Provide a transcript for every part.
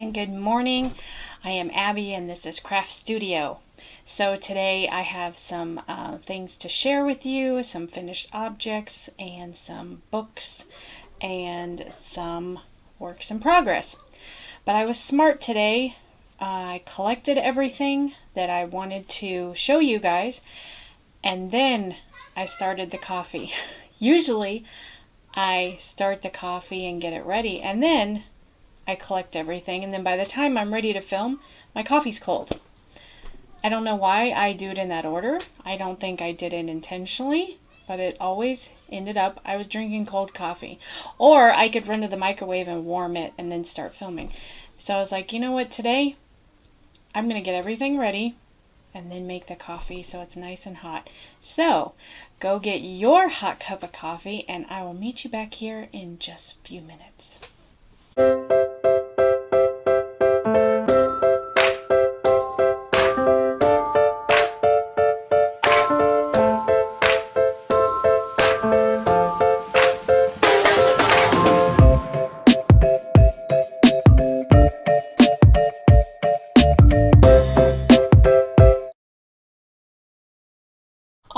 and good morning. I am Abby and this is Craft Studio. So today I have some things to share with you, some finished objects and some books and some works in progress. But I was smart today. I collected everything that I wanted to show you guys, and then I started the coffee. Usually I start the coffee and get it ready, and then I collect everything, and then by the time I'm ready to film, my coffee's cold. I don't know why I do it in that order. I don't think I did it intentionally, but it always ended up I was drinking cold coffee. Or I could run to the microwave and warm it and then start filming. So I was like, you know what, today I'm going to get everything ready and then make the coffee so it's nice and hot. So go get your hot cup of coffee and I will meet you back here in just a few minutes.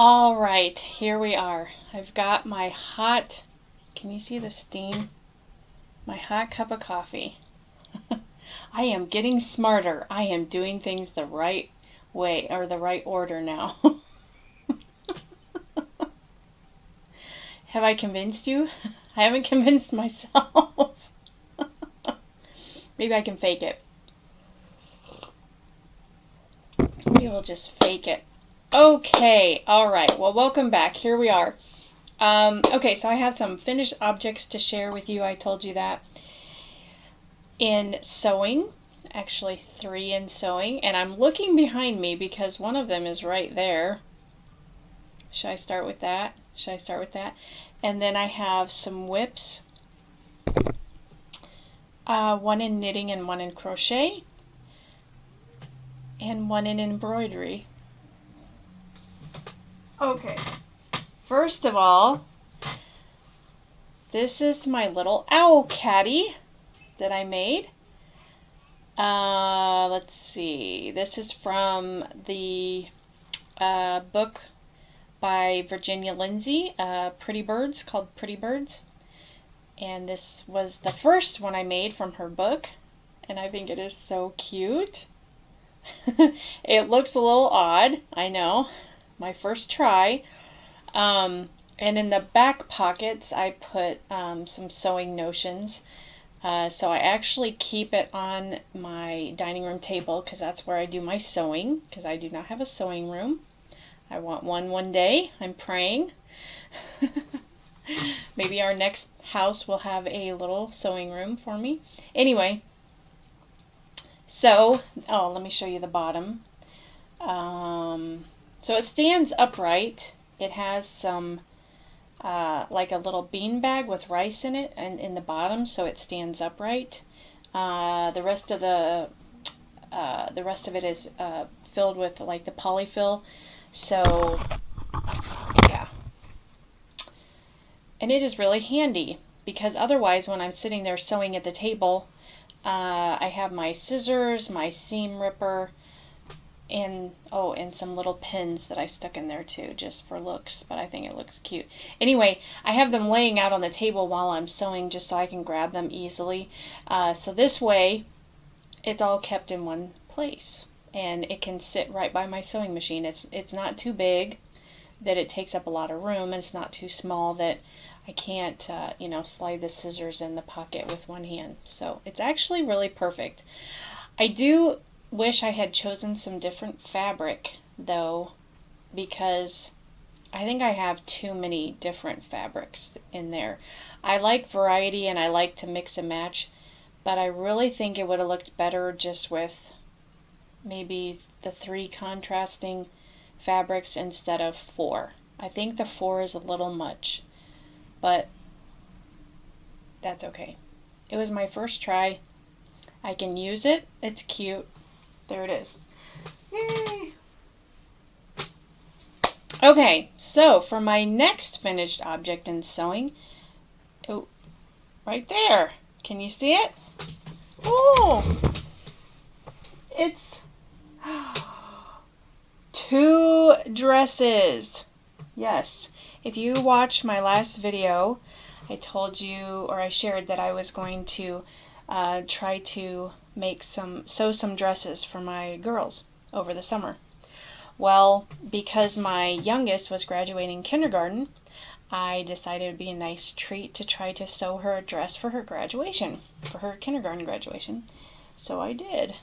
All right, here we are. I've got my hot, can you see the steam? My hot cup of coffee. I am getting smarter. I am doing things the right way, or the right order now. Have I convinced you? I haven't convinced myself. Maybe I can fake it. Maybe we'll just fake it. Okay, alright, well welcome back. Here we are. Okay, so I have some finished objects to share with you. I told you that. In sewing, actually 3 in sewing, and I'm looking behind me because one of them is right there. Should I start with that? Should I start with that? And then I have some whips. 1 in knitting and 1 in crochet. And 1 in embroidery. Okay, first of all, this is my little owl caddy that I made. Let's see, this is from the book by Virginia Lindsay, Pretty Birds, called Pretty Birds. And this was the first one I made from her book, and I think it is so cute. It looks a little odd, I know. My first try. And in the back pockets I put some sewing notions. So I actually keep it on my dining room table because that's where I do my sewing, because I do not have a sewing room. I want one day. I'm praying. Maybe our next house will have a little sewing room for me. Anyway, so, let me show you the bottom. So it stands upright. It has some, like a little bean bag with rice in it, and in the bottom, so it stands upright. The rest of it is filled with like the polyfill. So, yeah. And it is really handy because otherwise, when I'm sitting there sewing at the table, I have my scissors, my seam ripper, and some little pins that I stuck in there too, just for looks, but I think it looks cute. Anyway, I have them laying out on the table while I'm sewing just so I can grab them easily. So this way, it's all kept in one place, and it can sit right by my sewing machine. It's not too big that it takes up a lot of room, and it's not too small that I can't, slide the scissors in the pocket with one hand. So it's actually really perfect. I do wish I had chosen some different fabric though, because I think I have too many different fabrics in there. I like variety and I like to mix and match, but I really think it would have looked better just with maybe the 3 contrasting fabrics instead of 4. I think the 4 is a little much, but that's okay. It was my first try. I can use it. It's cute. There it is. Yay! Okay, so for my next finished object in sewing, right there. Can you see it? Oh, it's 2 dresses. Yes, if you watched my last video, I told you, or I shared that I was going to try to sew some dresses for my girls over the summer. Well, because my youngest was graduating kindergarten, I decided it would be a nice treat to try to sew her a dress for her graduation, for her kindergarten graduation. So I did.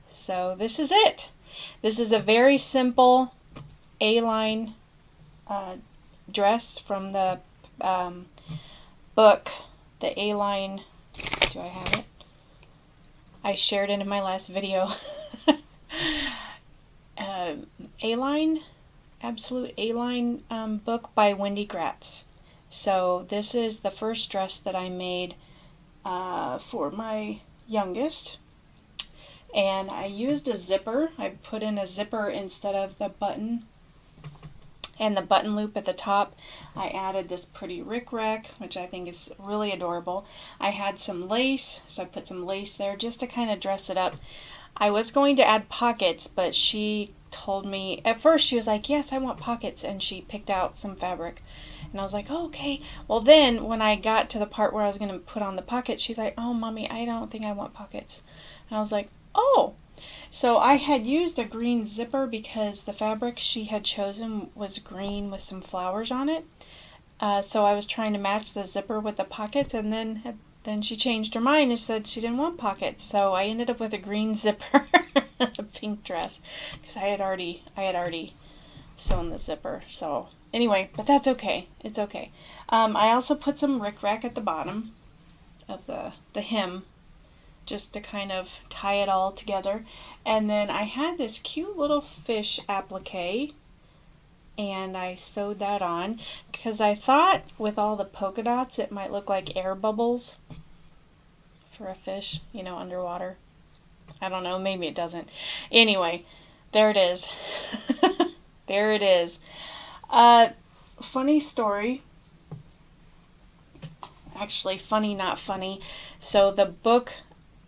So this is it. This is a very simple A-line dress from the book, the A-line. Do I have it? I shared it in my last video. A-line, Absolute A-line book by Wendi Gratz. So this is the first dress that I made for my youngest. And I used a zipper. I put in a zipper instead of the button and the button loop at the top. I added this pretty rickrack, which I think is really adorable. I had some lace, so I put some lace there just to kind of dress it up. I was going to add pockets, but she told me, at first she was like, yes, I want pockets, and she picked out some fabric. And I was like, oh, okay. Well, then when I got to the part where I was going to put on the pockets, she's like, oh, Mommy, I don't think I want pockets. And I was like, oh. So I had used a green zipper because the fabric she had chosen was green with some flowers on it. So I was trying to match the zipper with the pockets, and then she changed her mind and said she didn't want pockets. So I ended up with a green zipper, a pink dress, because I had already sewn the zipper. So anyway, but that's okay. It's okay. I also put some rickrack at the bottom of the hem, just to kind of tie it all together. And then I had this cute little fish applique, and I sewed that on because I thought with all the polka dots it might look like air bubbles for a fish, you know, underwater. I don't know, maybe it doesn't. Anyway, there it is. There it is. Funny story. Actually, funny, not funny. So the book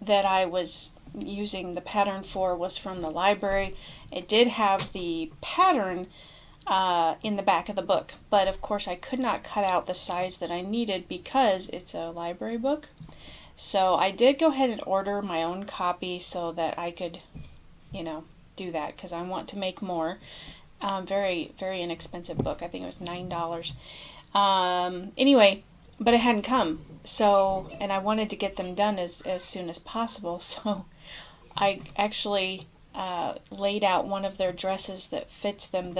that I was using the pattern for was from the library. It did have the pattern in the back of the book, but of course I could not cut out the size that I needed because it's a library book. So I did go ahead and order my own copy so that I could, you know, do that because I want to make more. Very, very inexpensive book. I think it was $9. Anyway, but it hadn't come. So, and I wanted to get them done as soon as possible. So I actually laid out one of their dresses that fits them.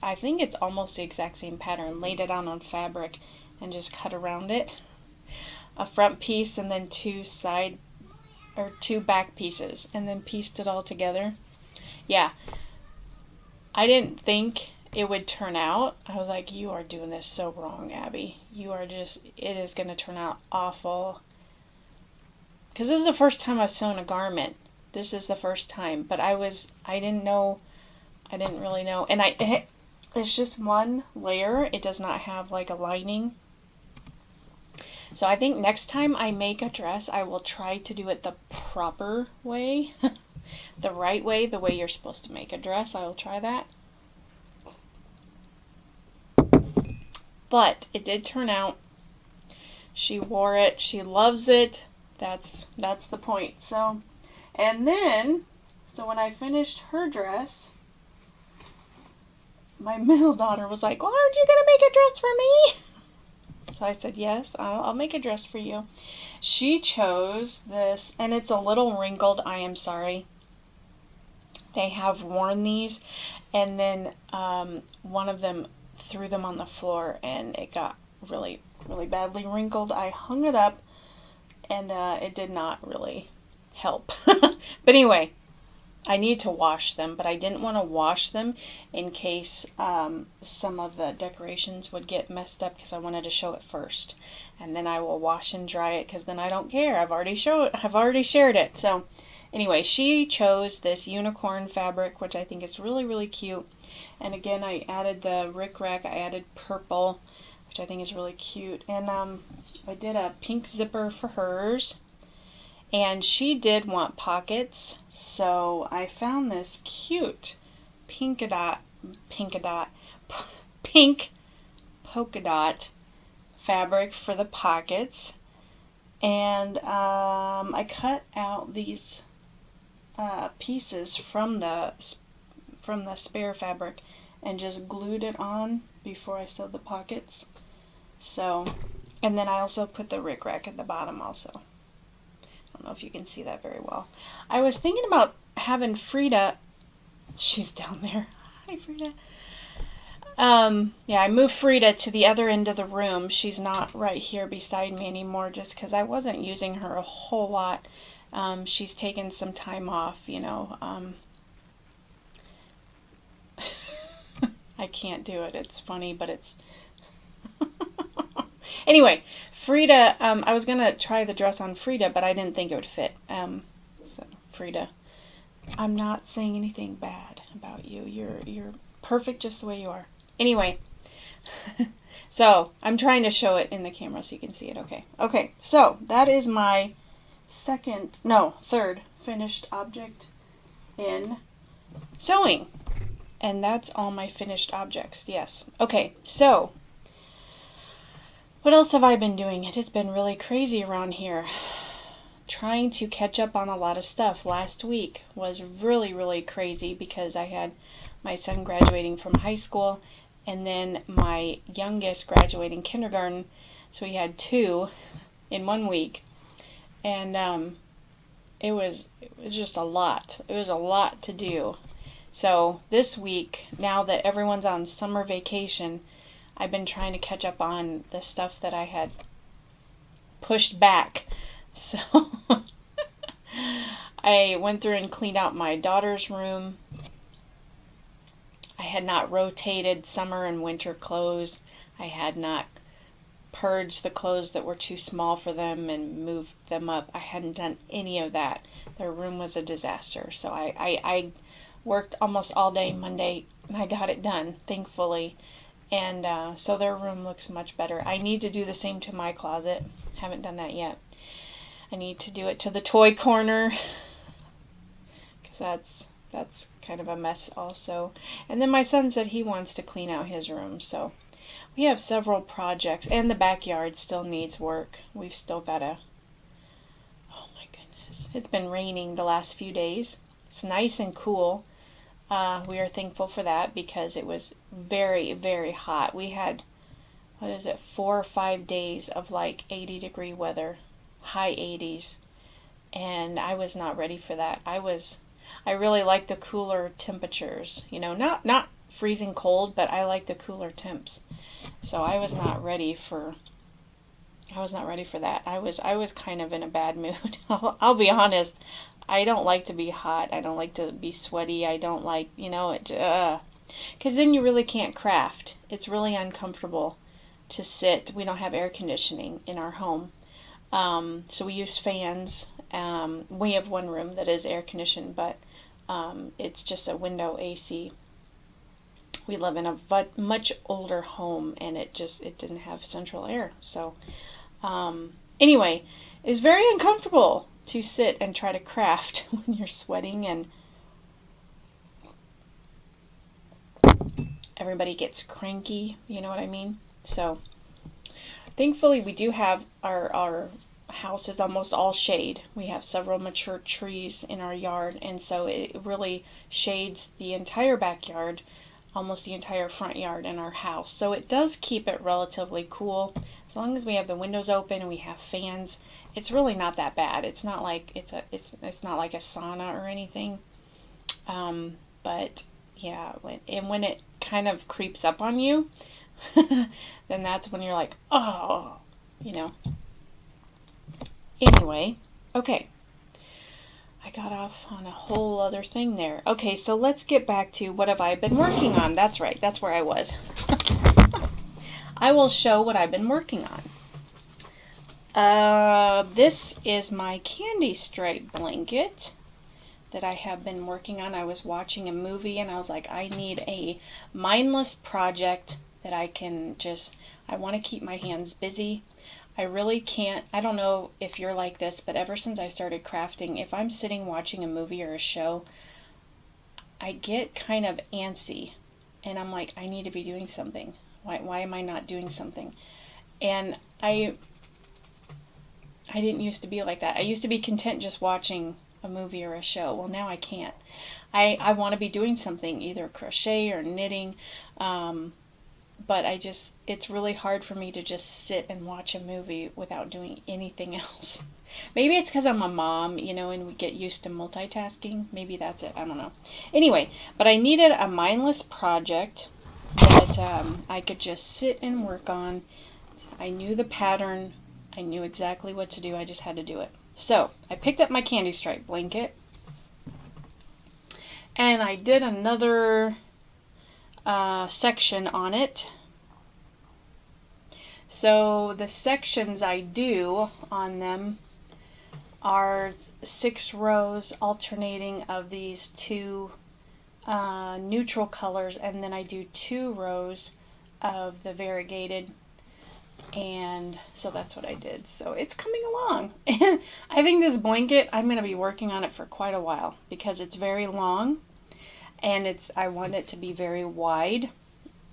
I think it's almost the exact same pattern. Laid it on fabric and just cut around it. A front piece and then two back pieces, and then pieced it all together. Yeah, I didn't think it would turn out. I was like, you are doing this so wrong, Abby. It is going to turn out awful. Because this is the first time I've sewn a garment. This is the first time, but I didn't really know. And it's just one layer. It does not have like a lining. So I think next time I make a dress, I will try to do it the proper way. The right way, the way you're supposed to make a dress. I will try that. But it did turn out. She wore it. She loves it. That's the point. So, and then, so when I finished her dress, my middle daughter was like, well, aren't you going to make a dress for me? So I said, yes, I'll make a dress for you. She chose this, and it's a little wrinkled. I am sorry. They have worn these, and then one of them threw them on the floor, and it got really, really badly wrinkled. I hung it up, and it did not really help. But anyway, I need to wash them, but I didn't want to wash them in case some of the decorations would get messed up because I wanted to show it first. And then I will wash and dry it because then I don't care. I've already shared it. So anyway, she chose this unicorn fabric, which I think is really, really cute. And again, I added the rickrack. I added purple, which I think is really cute. And I did a pink zipper for hers. And she did want pockets, so I found this cute pink polka dot fabric for the pockets. And I cut out these pieces from the spare fabric and just glued it on before I sewed the pockets. So, and then I also put the rickrack at the bottom also. I don't know if you can see that very well. I was thinking about having Frida, she's down there. Hi, Frida. Yeah, I moved Frida to the other end of the room. She's not right here beside me anymore just because I wasn't using her a whole lot. She's taken some time off, you know. I can't do it. It's funny, but it's... Anyway, Frida, I was going to try the dress on Frida, but I didn't think it would fit. So, Frida, I'm not saying anything bad about you. You're perfect just the way you are. Anyway, so I'm trying to show it in the camera so you can see it. Okay. Okay, so that is my third finished object in sewing. And that's all my finished objects, yes. Okay, so what else have I been doing? It has been really crazy around here. Trying to catch up on a lot of stuff. Last week was really, really crazy because I had my son graduating from high school and then my youngest graduating kindergarten. So we had 2 in 1 week. And it was just a lot. It was a lot to do. So this week, now that everyone's on summer vacation, I've been trying to catch up on the stuff that I had pushed back. So I went through and cleaned out my daughter's room. I had not rotated summer and winter clothes. I had not purged the clothes that were too small for them and moved them up. I hadn't done any of that. Their room was a disaster. So I worked almost all day Monday and I got it done, thankfully. And so their room looks much better. I need to do the same to my closet. Haven't done that yet. I need to do it to the toy corner because that's kind of a mess also. And then my son said he wants to clean out his room. So we have several projects, and the backyard still needs work. We've still got to... Oh my goodness. It's been raining the last few days. It's nice and cool. We are thankful for that because it was very, very hot. We had, 4 or 5 days of like 80-degree weather, high 80s, and I was not ready for that. I really like the cooler temperatures, you know, not freezing cold, but I like the cooler temps. So I was not ready for that. I was kind of in a bad mood. I'll be honest. I don't like to be hot. I don't like to be sweaty. I don't like, you know, because then you really can't craft. It's really uncomfortable to sit. We don't have air conditioning in our home. So we use fans. We have one room that is air conditioned, but it's just a window AC. We live in a much older home, and it didn't have central air. So anyway, it's very uncomfortable to sit and try to craft when you're sweating and everybody gets cranky, you know what I mean? So thankfully we do have our house is almost all shade. We have several mature trees in our yard, and so it really shades the entire backyard, almost the entire front yard in our house. So it does keep it relatively cool. As long as we have the windows open and we have fans, it's really not that bad. It's not like it's not like a sauna or anything. But yeah, when it kind of creeps up on you, then that's when you're like, oh, you know. Anyway, okay. I got off on a whole other thing there. Okay, so let's get back to what have I been working on. That's right, that's where I was. I will show what I've been working on. This is my candy stripe blanket that I have been working on. I was watching a movie and I was like, I need a mindless project that I can I want to keep my hands busy. I really can't, I don't know if you're like this, but ever since I started crafting, if I'm sitting watching a movie or a show, I get kind of antsy, and I'm like, I need to be doing something. Why am I not doing something? And I didn't used to be like that. I used to be content just watching a movie or a show. Well, now I can't. I want to be doing something, either crochet or knitting, but it's really hard for me to just sit and watch a movie without doing anything else. Maybe it's because I'm a mom, and we get used to multitasking. Maybe that's it. I don't know. Anyway, but I needed a mindless project that I could just sit and work on. I knew the pattern. I knew exactly what to do. I just had to do it. So I picked up my candy stripe blanket, and I did another section on it. So the sections I do on them are 6 rows alternating of these 2 neutral colors, and then I do 2 rows of the variegated, and so that's what I did. So it's coming along. And I think this blanket, I'm going to be working on it for quite a while because it's very long, and I want it to be very wide.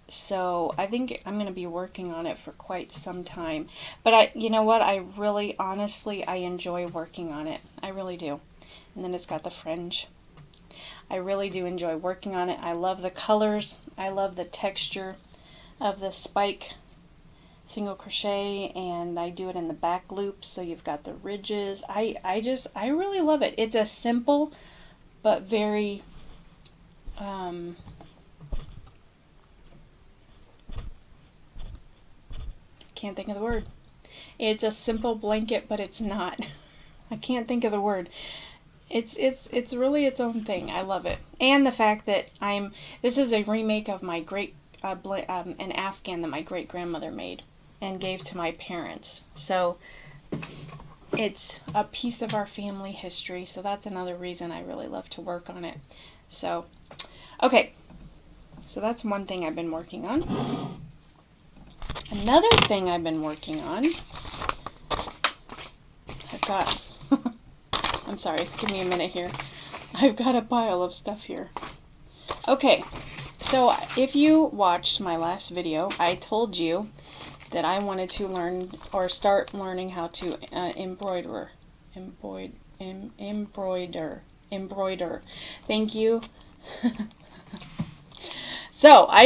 So I think I'm going to be working on it for quite some time. But you know what? I really, honestly, I enjoy working on it. I really do. And then it's got the fringe. I really do enjoy working on it. I love the colors. I love the texture of the spike single crochet, and I do it in the back loop, so you've got the ridges. I really love it. It's a simple but very can't think of the word. It's a simple blanket, but it's not. I can't think of the word. It's really its own thing. I love it. And the fact that this is a remake of my an Afghan that my great grandmother made and gave to my parents. So it's a piece of our family history. So that's another reason I really love to work on it. So, okay. So that's one thing I've been working on. Another thing I've been working on, I've got, I'm sorry, give me a minute here. I've got a pile of stuff here. Okay, so if you watched my last video, I told you that I wanted to learn or start learning how to embroider. Thank you. So I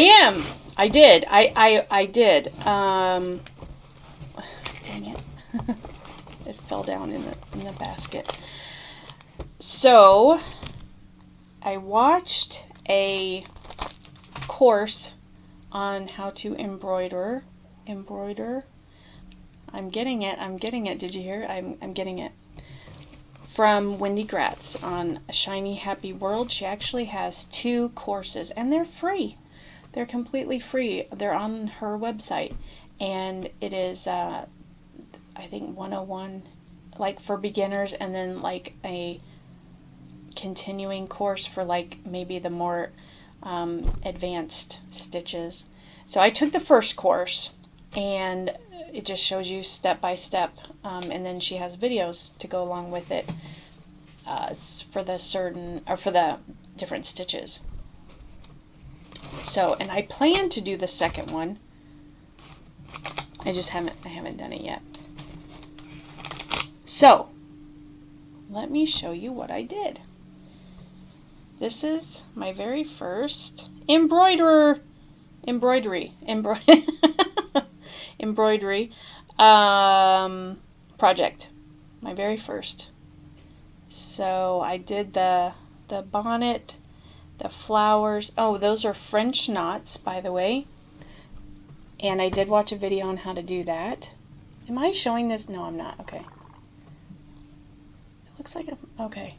did. Dang it. It fell down in the basket. So I watched a course on how to embroider. I'm getting it. Did you hear? I'm getting it. From Wendi Gratz on A Shiny Happy World. She actually has 2 courses, and they're free. They're completely free. They're on her website, and it is I think 101, like for beginners, and then like a continuing course for like maybe the more advanced stitches. So I took the first course, and it just shows you step by step, and then she has videos to go along with it for the different stitches. So, and I plan to do the second one. I haven't done it yet. So, let me show you what I did. This is my very first embroidery project. My very first. So I did the bonnet, the flowers. Oh, those are French knots, by the way. And I did watch a video on how to do that. Am I showing this? No, I'm not. Okay. It looks like okay.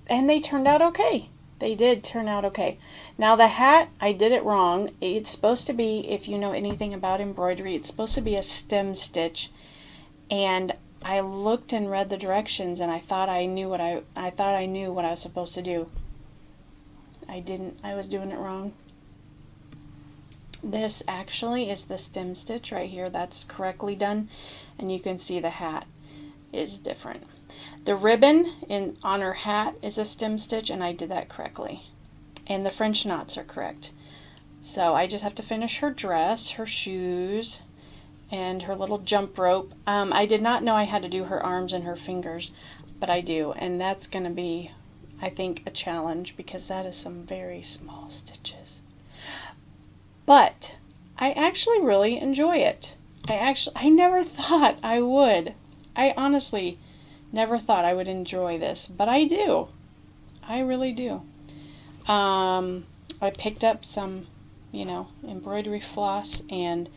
And they turned out okay. They did turn out okay. Now the hat, I did it wrong. It's supposed to be, if you know anything about embroidery, it's supposed to be a stem stitch. And I looked and read the directions, and I thought I knew what I was supposed to do. I didn't. I was doing it wrong. This actually is the stem stitch right here. That's correctly done, and you can see the hat is different. The ribbon on her hat is a stem stitch, and I did that correctly. And the French knots are correct. So I just have to finish her dress, her shoes, and her little jump rope. I did not know I had to do her arms and her fingers, but I do. And that's going to be, I think, a challenge because that is some very small stitches. But I actually really enjoy it. I never thought I would. I honestly never thought I would enjoy this, but I do. I really do. I picked up some, embroidery floss and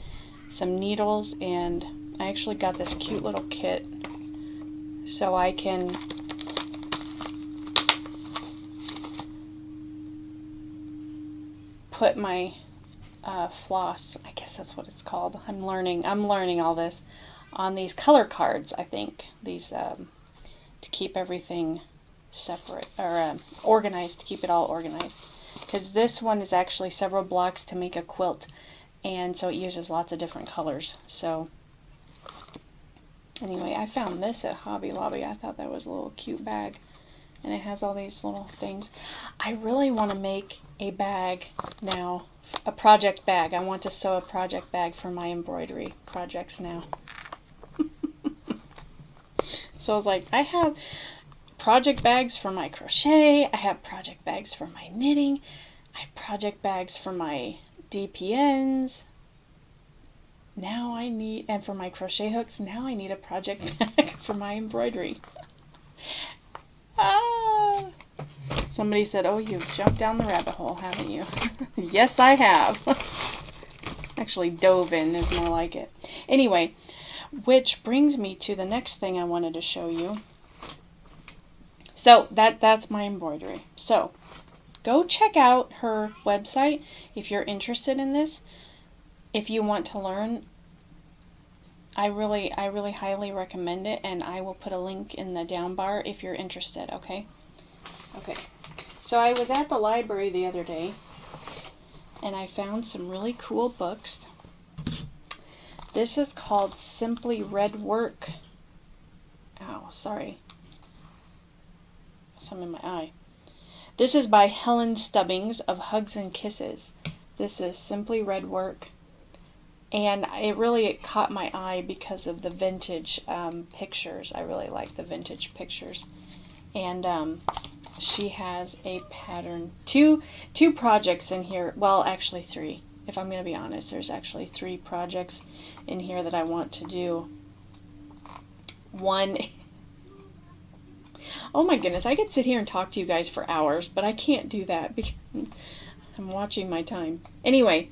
some needles, and I actually got this cute little kit so I can put my floss, I guess that's what it's called. I'm learning all this on these color cards, I think. These to keep everything separate or organized, to keep it all organized. Because this one is actually several blocks to make a quilt, and so it uses lots of different colors. So anyway, I found this at Hobby Lobby. I thought that was a little cute bag, and it has all these little things. I really want to make a bag now, a project bag. I want to sew a project bag for my embroidery projects now. So I was like, I have project bags for my crochet, I have project bags for my knitting, I have project bags for my DPNs. Now I need, and for my crochet hooks, now I need a project bag for my embroidery. Ah! Somebody said, oh, you've jumped down the rabbit hole, haven't you? Yes, I have. Actually, dove in is more like it. Anyway, which brings me to the next thing I wanted to show you. So that's my embroidery. So go check out her website if you're interested in this. If you want to learn, I really highly recommend it, and I will put a link in the down bar if you're interested, okay? Okay. So I was at the library the other day, and I found some really cool books. This is called Simply Red Work. Ow, sorry. Some in my eye. This is by Helen Stubbings of Hugs and Kisses. This is Simply Red Work. And it caught my eye because of the vintage pictures. I really like the vintage pictures. And she has a pattern. Two projects in here. Well, actually 3. If I'm going to be honest, there's actually 3 projects in here that I want to do. One... Oh my goodness, I could sit here and talk to you guys for hours, but I can't do that because I'm watching my time. Anyway,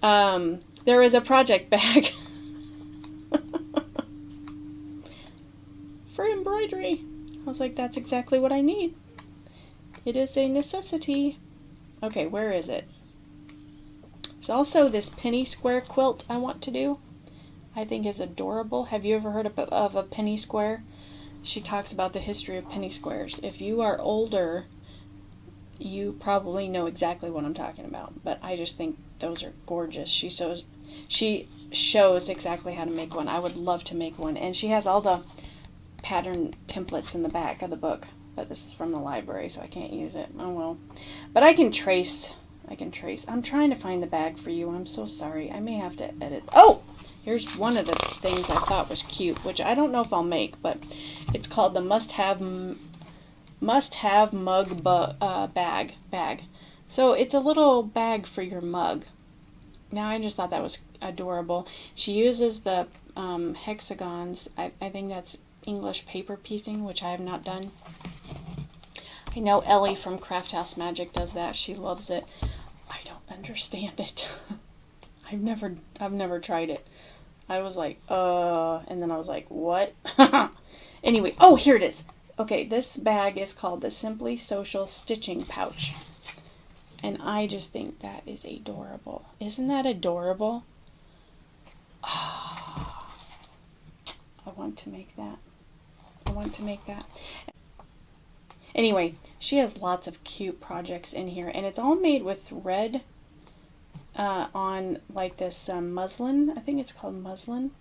there is a project bag for embroidery. I was like, that's exactly what I need. It is a necessity. Okay, where is it? There's also this penny square quilt I want to do. I think is adorable. Have you ever heard of a penny square? She talks about the history of penny squares. If you are older, you probably know exactly what I'm talking about. But I just think those are gorgeous. She shows exactly how to make one. I would love to make one. And she has all the pattern templates in the back of the book. But this is from the library, so I can't use it. Oh well. But I can trace. I'm trying to find the bag for you. I'm so sorry. I may have to edit. Oh! Here's one of the things I thought was cute, which I don't know if I'll make, but it's called the must-have mug bag. So it's a little bag for your mug. Now I just thought that was adorable. She uses the hexagons. I think that's English paper piecing, which I have not done. I know Ellie from Craft House Magic does that. She loves it. I don't understand it. I've never tried it. I was like, and then I was like, what? Anyway, oh, here it is. Okay, this bag is called the Simply Social Stitching Pouch. And I just think that is adorable. Isn't that adorable? Oh, I want to make that. Anyway, she has lots of cute projects in here, and it's all made with red on like this muslin. I think it's called muslin.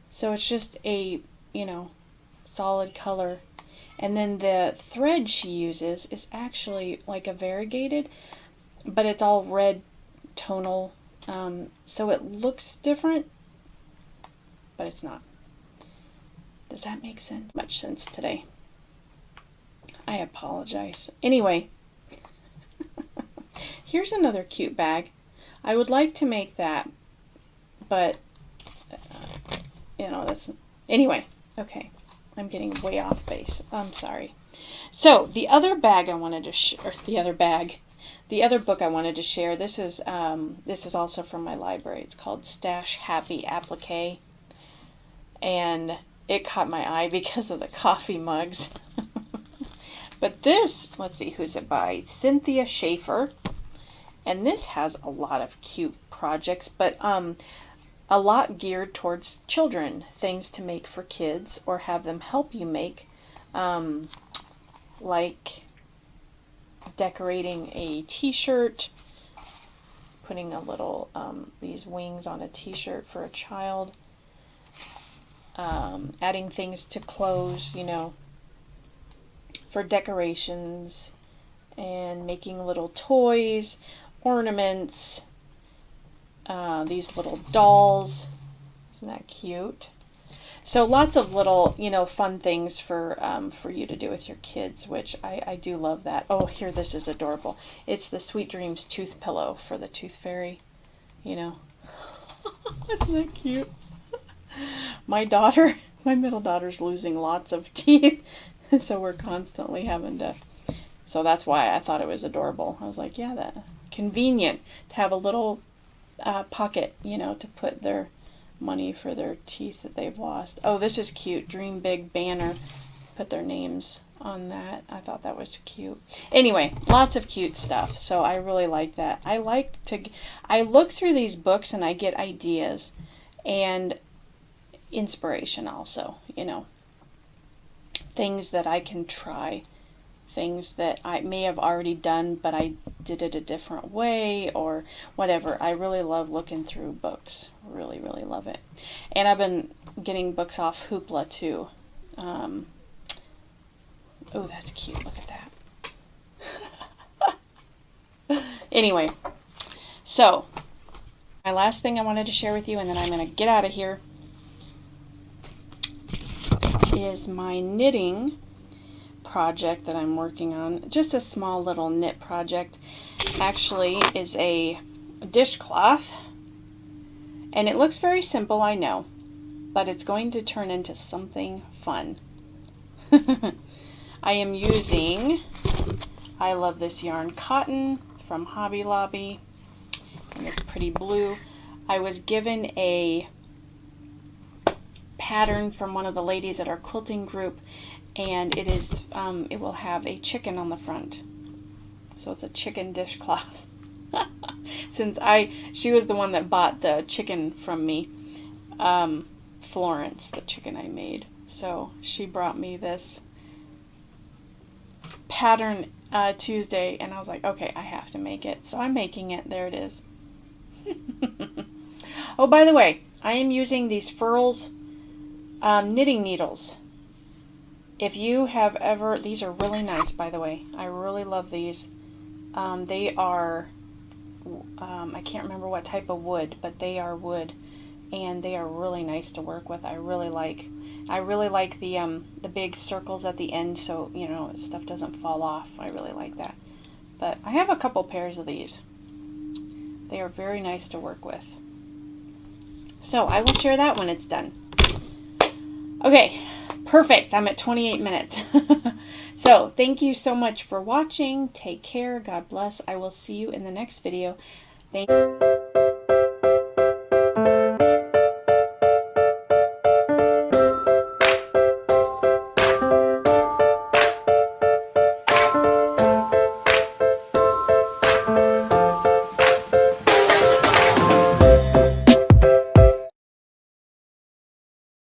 So it's just a, you know, solid color. And then the thread she uses is actually like a variegated, but it's all red tonal. So it looks different, but it's not. Does that make sense? Much sense today. I apologize. Anyway, here's another cute bag. I would like to make that, but you know, that's anyway. Okay, I'm getting way off base. I'm sorry. So the other bag I wanted to the other book I wanted to share. This is also from my library. It's called Stash Happy Applique, and it caught my eye because of the coffee mugs. But this, let's see, who's it by? Cynthia Schaefer. And this has a lot of cute projects, but a lot geared towards children. Things to make for kids or have them help you make, like decorating a t-shirt, putting a little, these wings on a t-shirt for a child, adding things to clothes, you know, for decorations, and making little toys, ornaments, these little dolls. Isn't that cute? So lots of little, you know, fun things for you to do with your kids, which I do love that. Oh, here, this is adorable. It's the Sweet Dreams tooth pillow for the tooth fairy, you know. Isn't that cute? My middle daughter's losing lots of teeth, so we're constantly having to, so that's why I thought it was adorable. I was like, yeah, that convenient to have a little pocket, you know, to put their money for their teeth that they've lost. Oh, this is cute. Dream Big banner. Put their names on that. I thought that was cute. Anyway, lots of cute stuff. So I really like that. I look through these books and I get ideas and inspiration also, you know. Things that I can try. Things that I may have already done, but I did it a different way or whatever. I really love looking through books. Really, really love it. And I've been getting books off Hoopla too. Oh, that's cute. Look at that. Anyway, so my last thing I wanted to share with you, and then I'm going to get out of here, is my knitting project that I'm working on. Just a small little knit project. Actually is a dishcloth, and it looks very simple, I know, but it's going to turn into something fun. I am using, I love this yarn, cotton from Hobby Lobby, and this pretty blue. I was given a pattern from one of the ladies at our quilting group, and it is it will have a chicken on the front, so it's a chicken dishcloth. Since she was the one that bought the chicken from me, Florence, the chicken I made, so she brought me this pattern Tuesday, and I was like, okay, I have to make it, so I'm making it. There it is. Oh, by the way, I am using these Furls knitting needles. If you have ever, these are really nice, by the way. I really love these. They are, I can't remember what type of wood, but they are wood, and they are really nice to work with. I really like the big circles at the end, so you know stuff doesn't fall off. I really like that. But I have a couple pairs of these. They are very nice to work with. So I will share that when it's done. Okay, perfect. I'm at 28 minutes. So thank you so much for watching. Take care. God bless. I will see you in the next video. Thank you.